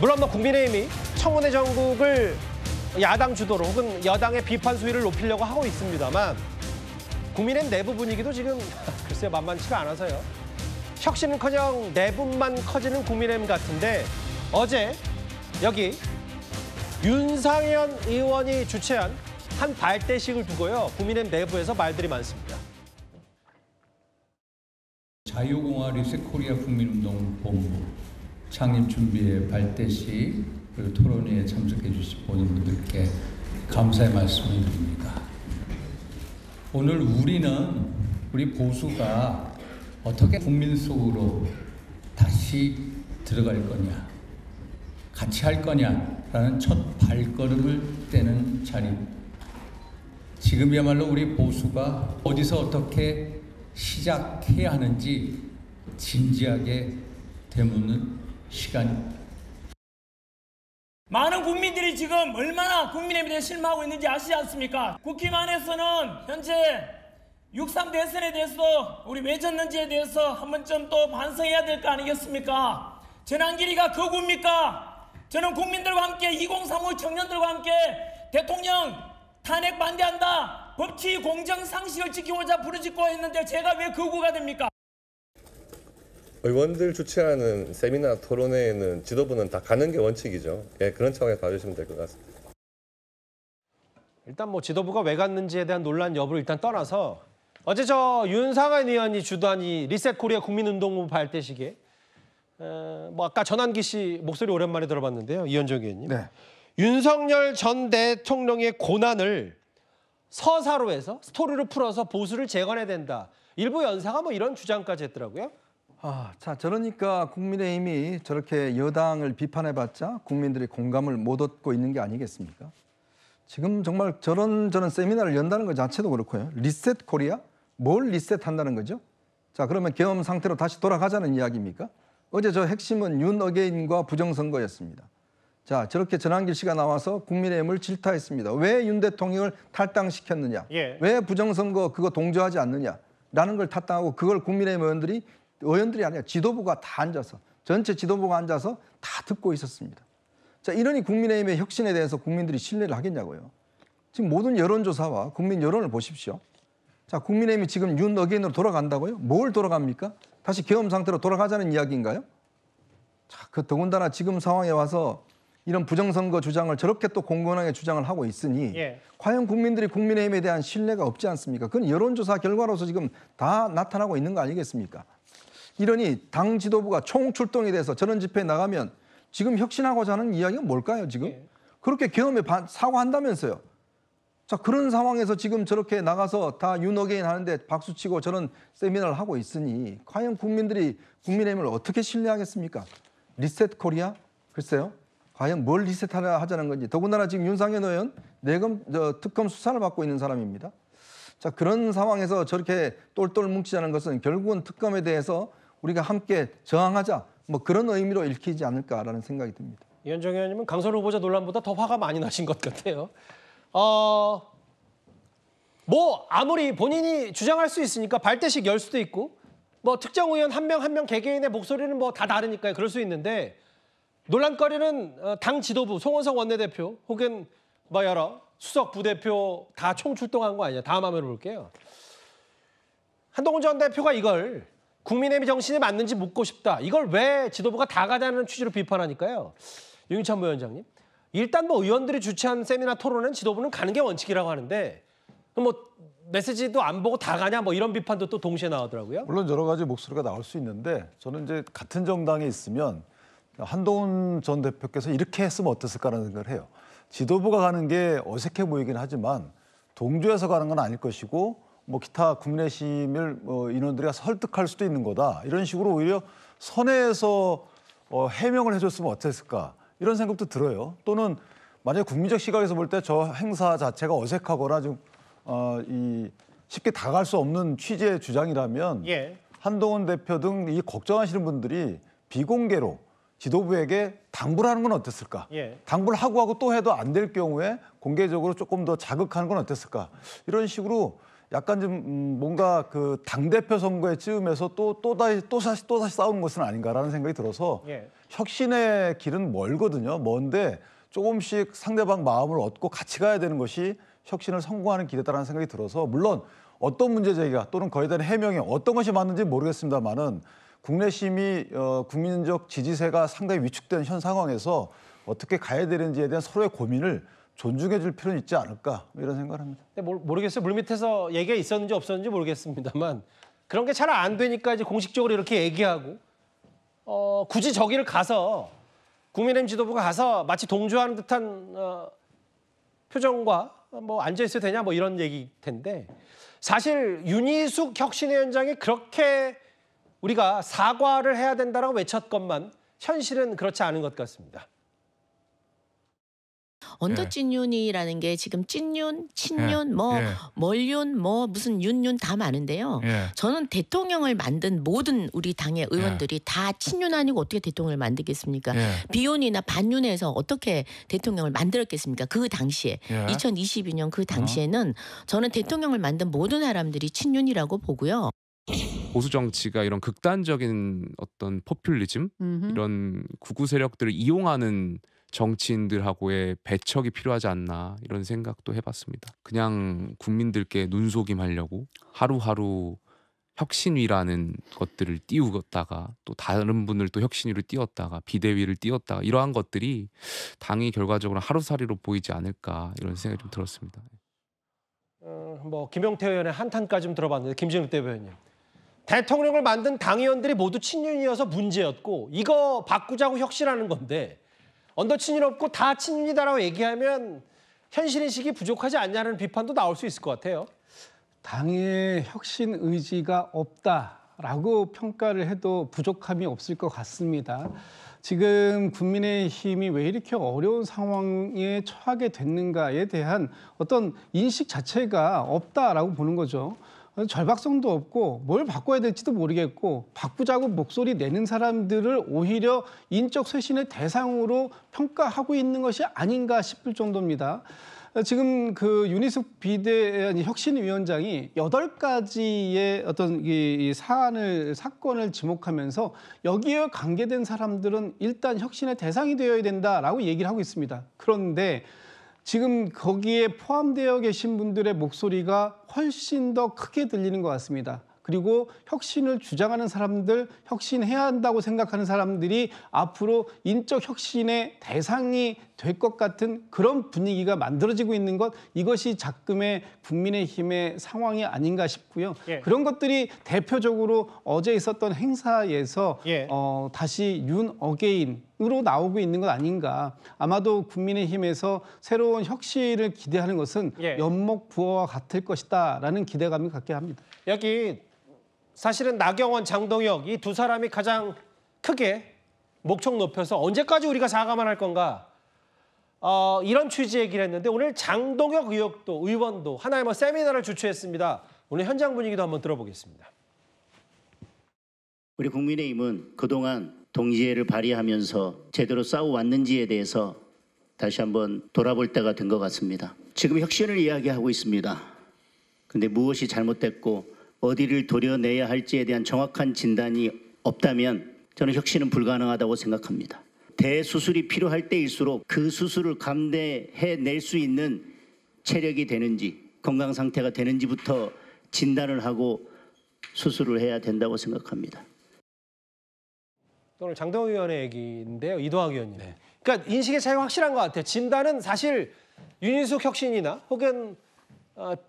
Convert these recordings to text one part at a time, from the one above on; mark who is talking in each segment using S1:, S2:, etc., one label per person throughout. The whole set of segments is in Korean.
S1: 물론 뭐 국민의힘이 청문회 정국을 야당 주도로 혹은 여당의 비판 수위를 높이려고 하고 있습니다만 국민의힘 내부 분위기도 지금 글쎄요 만만치가 않아서요. 혁신은커녕 내분만 커지는 국민의힘 같은데 어제 여기 윤상현 의원이 주최한 한 발대식을 두고요. 국민의힘 내부에서 말들이 많습니다.
S2: 자유공화 리셋코리아 국민운동본부 창립 준비의 발대식 그리고 토론회에 참석해 주신 모든 분들께 감사의 말씀을 드립니다. 오늘 우리 보수가 어떻게 국민 속으로 다시 들어갈 거냐, 같이 할 거냐라는 첫 발걸음을 떼는 자리입니다. 지금이야말로 우리 보수가 어디서 어떻게 시작해야 하는지 진지하게 되묻는 시간입니다.
S3: 많은 국민들이 지금 얼마나 국민의힘에 대해 실망하고 있는지 아시지 않습니까? 국힘 안에서는 현재 6.3 대선에 대해서 우리 왜 졌는지에 대해서 한 번쯤 또 반성해야 될 거 아니겠습니까? 전환길이가 거구입니까? 저는 국민들과 함께 2035 청년들과 함께 대통령 탄핵 반대한다. 법치 공정 상식을 지키고자 부르짖고 했는데 제가 왜 거구가 됩니까?
S4: 의원들 주최하는 세미나 토론회에는 지도부는 다 가는 게 원칙이죠. 예, 그런 차원에서 봐주시면 될 것 같습니다.
S1: 일단 뭐 지도부가 왜 갔는지에 대한 논란 여부를 일단 떠나서 어제 저 윤상현 의원이 주도한 이 리셋코리아 국민운동본부 발대식에 뭐 아까 전환기 씨 목소리 오랜만에 들어봤는데요. 이현정 의원님. 네. 윤석열 전 대통령의 고난을 서사로 해서 스토리로 풀어서 보수를 재건해야 된다. 일부 연사가 뭐 이런 주장까지 했더라고요.
S5: 자, 저러니까 국민의힘이 저렇게 여당을 비판해봤자 국민들이 공감을 못 얻고 있는 게 아니겠습니까? 지금 정말 저런 세미나를 연다는 것 자체도 그렇고요. 리셋 코리아? 뭘 리셋한다는 거죠? 자, 그러면 계엄 상태로 다시 돌아가자는 이야기입니까? 어제 저 핵심은 윤 어게인과 부정선거였습니다. 자, 저렇게 전환길 씨가 나와서 국민의힘을 질타했습니다. 왜 윤 대통령을 탈당시켰느냐? 왜 부정선거 그거 동조하지 않느냐라는 걸 탓당하고 그걸 국민의힘 의원들이 아니라 지도부가 다 앉아서 전체 지도부가 앉아서 다 듣고 있었습니다. 자, 이러니 국민의힘의 혁신에 대해서 국민들이 신뢰를 하겠냐고요. 지금 모든 여론조사와 국민 여론을 보십시오. 자, 국민의힘이 지금 윤 어게인으로 돌아간다고요? 뭘 돌아갑니까? 다시 계엄 상태로 돌아가자는 이야기인가요? 자, 더군다나 지금 상황에 와서 이런 부정선거 주장을 저렇게 또 공공연하게 주장을 하고 있으니 과연 국민들이 국민의힘에 대한 신뢰가 없지 않습니까? 그건 여론조사 결과로서 지금 다 나타나고 있는 거 아니겠습니까? 이러니 당 지도부가 총출동이 돼서 저런 집회에 나가면 지금 혁신하고자 하는 이야기가 뭘까요, 지금? 그렇게 계엄에 사과한다면서요. 자, 그런 상황에서 지금 저렇게 나가서 다 윤 어게인 하는데 박수치고 저런 세미나를 하고 있으니 과연 국민들이 국민의힘을 어떻게 신뢰하겠습니까? 리셋 코리아? 글쎄요. 과연 뭘 리셋하자는 건지. 더군다나 지금 윤상현 의원 특검 수사를 받고 있는 사람입니다. 자, 그런 상황에서 저렇게 똘똘 뭉치자는 것은 결국은 특검에 대해서 우리가 함께 저항하자 뭐 그런 의미로 읽히지 않을까라는 생각이 듭니다.
S1: 이현정 의원님은 강선 후보자 논란보다 더 화가 많이 나신 것 같아요. 뭐 아무리 본인이 주장할 수 있으니까 발대식 열 수도 있고 뭐 특정 의원 한 명 개개인의 목소리는 뭐 다 다르니까요. 그럴 수 있는데 논란거리는 당 지도부 송원석 원내대표 혹은 뭐 여러 수석 부대표 다 총출동한 거 아니냐. 다음 화면을 볼게요. 한동훈 전 대표가 이걸 국민의힘 정신에 맞는지 묻고 싶다. 이걸 왜 지도부가 다 가자는 취지로 비판하니까요. 윤희찬 부위원장님. 일단 뭐 의원들이 주최한 세미나 토론은 지도부는 가는 게 원칙이라고 하는데 뭐 메시지도 안 보고 다 가냐 뭐 이런 비판도 또 동시에 나오더라고요.
S6: 물론 여러 가지 목소리가 나올 수 있는데 저는 이제 같은 정당에 있으면 한동훈 전 대표께서 이렇게 했으면 어땠을까라는 생각을 해요. 지도부가 가는 게 어색해 보이긴 하지만 동조해서 가는 건 아닐 것이고 뭐 기타 국민의힘을 인원들이 설득할 수도 있는 거다. 이런 식으로 오히려 선회에서 해명을 해줬으면 어땠을까. 이런 생각도 들어요. 또는 만약에 국민적 시각에서 볼 때 저 행사 자체가 어색하거나 좀 쉽게 다가갈 수 없는 취지의 주장이라면 한동훈 대표 등 이 걱정하시는 분들이 비공개로 지도부에게 당부를 하는 건 어땠을까? 당부를 하고 또 해도 안 될 경우에 공개적으로 조금 더 자극하는 건 어땠을까? 이런 식으로 약간 좀 뭔가 그 당대표 선거에 찌으면서 또다시 싸우는 것은 아닌가라는 생각이 들어서
S1: 예.
S6: 혁신의 길은 멀거든요. 먼데 조금씩 상대방 마음을 얻고 같이 가야 되는 것이 혁신을 성공하는 길이다라는 생각이 들어서 물론 어떤 문제 제기가 또는 거기에 대한 해명이 어떤 것이 맞는지 모르겠습니다만은 국내 심의 국민적 지지세가 상당히 위축된 현 상황에서 어떻게 가야 되는지에 대한 서로의 고민을 존중해 줄 필요는 있지 않을까 이런 생각을 합니다.
S1: 모르겠어요. 물밑에서 얘기가 있었는지 없었는지 모르겠습니다만 그런 게 잘 안 되니까 이제 공식적으로 이렇게 얘기하고 굳이 저기를 가서 국민의힘 지도부가 가서 마치 동조하는 듯한 표정과 뭐 앉아 있어도 되냐 뭐 이런 얘기일 텐데 사실 윤희숙 혁신위원장이 그렇게 우리가 사과를 해야 된다라고 외쳤건만 현실은 그렇지 않은 것 같습니다.
S7: 언더찐윤이라는 게 지금 찐윤, 친윤, 멀윤, 무슨 윤윤 다 많은데요. 저는 대통령을 만든 모든 우리 당의 의원들이 다 친윤 아니고 어떻게 대통령을 만들겠습니까? 비윤이나 반윤에서 어떻게 대통령을 만들었겠습니까? 그 당시에 2022년 그 당시에는 저는 대통령을 만든 모든 사람들이 친윤이라고 보고요.
S8: 보수 정치가 이런 극단적인 어떤 포퓰리즘 이런 극우 세력들을 이용하는 정치인들하고의 배척이 필요하지 않나 이런 생각도 해봤습니다. 그냥 국민들께 눈속임하려고 하루하루 혁신위라는 것들을 띄우다가 또 다른 분을 또 혁신위로 띄웠다가 비대위를 띄웠다가 이러한 것들이 당이 결과적으로 하루살이로 보이지 않을까 이런 생각이 좀 들었습니다.
S1: 뭐 김용태 의원의 한탄까지 좀 들어봤는데 김진욱 대변인. 대통령을 만든 당의원들이 모두 친윤이어서 문제였고 이거 바꾸자고 혁신하는 건데 언더친윤 없고 다 친윤이다라고 얘기하면 현실인식이 부족하지 않냐는 비판도 나올 수 있을 것 같아요.
S9: 당의 혁신 의지가 없다라고 평가를 해도 부족함이 없을 것 같습니다. 지금 국민의힘이 왜 이렇게 어려운 상황에 처하게 됐는가에 대한 어떤 인식 자체가 없다라고 보는 거죠. 절박성도 없고 뭘 바꿔야 될지도 모르겠고 바꾸자고 목소리 내는 사람들을 오히려 인적 쇄신의 대상으로 평가하고 있는 것이 아닌가 싶을 정도입니다. 지금 그 윤희숙 혁신위원장이 8가지의 어떤 이 사건을 지목하면서 여기에 관계된 사람들은 일단 혁신의 대상이 되어야 된다라고 얘기를 하고 있습니다. 그런데 지금 거기에 포함되어 계신 분들의 목소리가 훨씬 더 크게 들리는 것 같습니다. 그리고 혁신을 주장하는 사람들, 혁신해야 한다고 생각하는 사람들이 앞으로 인적 혁신의 대상이 될 것 같은 그런 분위기가 만들어지고 있는 것, 이것이 작금의 국민의힘의 상황이 아닌가 싶고요. 그런 것들이 대표적으로 어제 있었던 행사에서 다시 윤 어게인으로 나오고 있는 것 아닌가. 아마도 국민의힘에서 새로운 혁신을 기대하는 것은 연목부어와 같을 것이다라는 기대감을 갖게 합니다.
S1: 여기 사실은 나경원, 장동혁 이 두 사람이 가장 크게 목청 높여서 언제까지 우리가 사과만 할 건가 이런 취지의 얘기를 했는데 오늘 장동혁 의원도 하나의 세미나를 주최했습니다. 오늘 현장 분위기도 한번 들어보겠습니다.
S10: 우리 국민의힘은 그동안 동지애를 발휘하면서 제대로 싸워왔는지에 대해서 다시 한번 돌아볼 때가 된 것 같습니다. 지금 혁신을 이야기하고 있습니다. 근데 무엇이 잘못됐고 어디를 도려내야 할지에 대한 정확한 진단이 없다면 저는 혁신은 불가능하다고 생각합니다. 대수술이 필요할 때일수록 그 수술을 감내해낼 수 있는 체력이 되는지 건강 상태가 되는지부터 진단을 하고 수술을 해야 된다고 생각합니다.
S1: 오늘 장동혁 의원의 얘기인데요. 이동학 의원님. 그러니까 인식의 차이가 확실한 것 같아요. 진단은 사실 윤희숙 혁신이나 혹은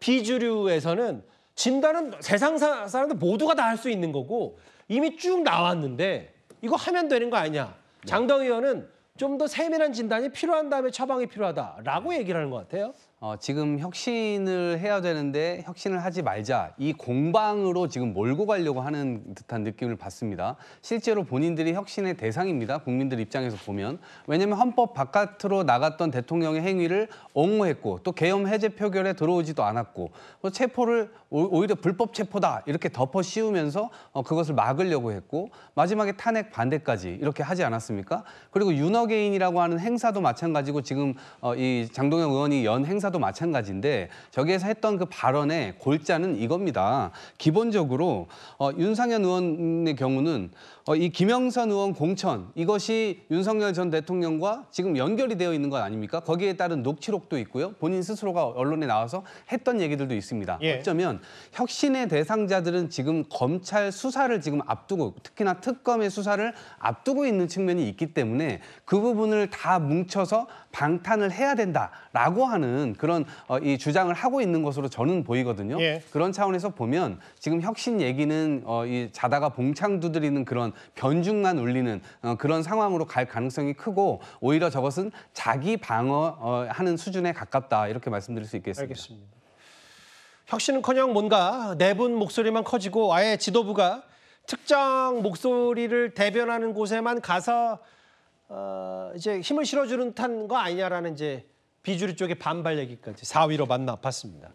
S1: 비주류에서는 진단은 세상 사람들 모두가 다 할 수 있는 거고 이미 쭉 나왔는데 이거 하면 되는 거 아니냐. 장동혁 의원은 좀 더 세밀한 진단이 필요한 다음에 처방이 필요하다라고 얘기를 하는 것 같아요.
S11: 지금 혁신을 해야 되는데 혁신을 하지 말자. 이 공방으로 지금 몰고 가려고 하는 듯한 느낌을 받습니다. 실제로 본인들이 혁신의 대상입니다. 국민들 입장에서 보면. 왜냐하면 헌법 바깥으로 나갔던 대통령의 행위를 옹호했고 또 계엄 해제 표결에 들어오지도 않았고 또 체포를 오히려 불법 체포다 이렇게 덮어 씌우면서 그것을 막으려고 했고 마지막에 탄핵 반대까지 이렇게 하지 않았습니까? 그리고 윤어게인이라고 하는 행사도 마찬가지고 지금 이 장동혁 의원이 연 행사 여론조사도 마찬가지인데 저기에서 했던 그 발언의 골자는 이겁니다. 기본적으로 윤상현 의원의 경우는 이 김영선 의원 공천 이것이 윤석열 전 대통령과 지금 연결이 되어 있는 것 아닙니까? 거기에 따른 녹취록도 있고요. 본인 스스로가 언론에 나와서 했던 얘기들도 있습니다.
S1: 예.
S11: 어쩌면 혁신의 대상자들은 지금 검찰 수사를 지금 앞두고 특히나 특검의 수사를 앞두고 있는 측면이 있기 때문에 그 부분을 다 뭉쳐서 방탄을 해야 된다라고 하는 그런 이 주장을 하고 있는 것으로 저는 보이거든요.
S1: 예.
S11: 그런 차원에서 보면 지금 혁신 얘기는 이 자다가 봉창 두드리는 그런 변죽만 울리는 그런 상황으로 갈 가능성이 크고 오히려 저것은 자기 방어하는 수준에 가깝다 이렇게 말씀드릴 수 있겠습니다.
S1: 알겠습니다. 혁신은커녕 뭔가 내분 목소리만 커지고 아예 지도부가 특정 목소리를 대변하는 곳에만 가서 이제 힘을 실어주는 듯한 거 아니냐라는 이제 비주류 쪽의 반발 얘기까지 4위로 만나 봤습니다.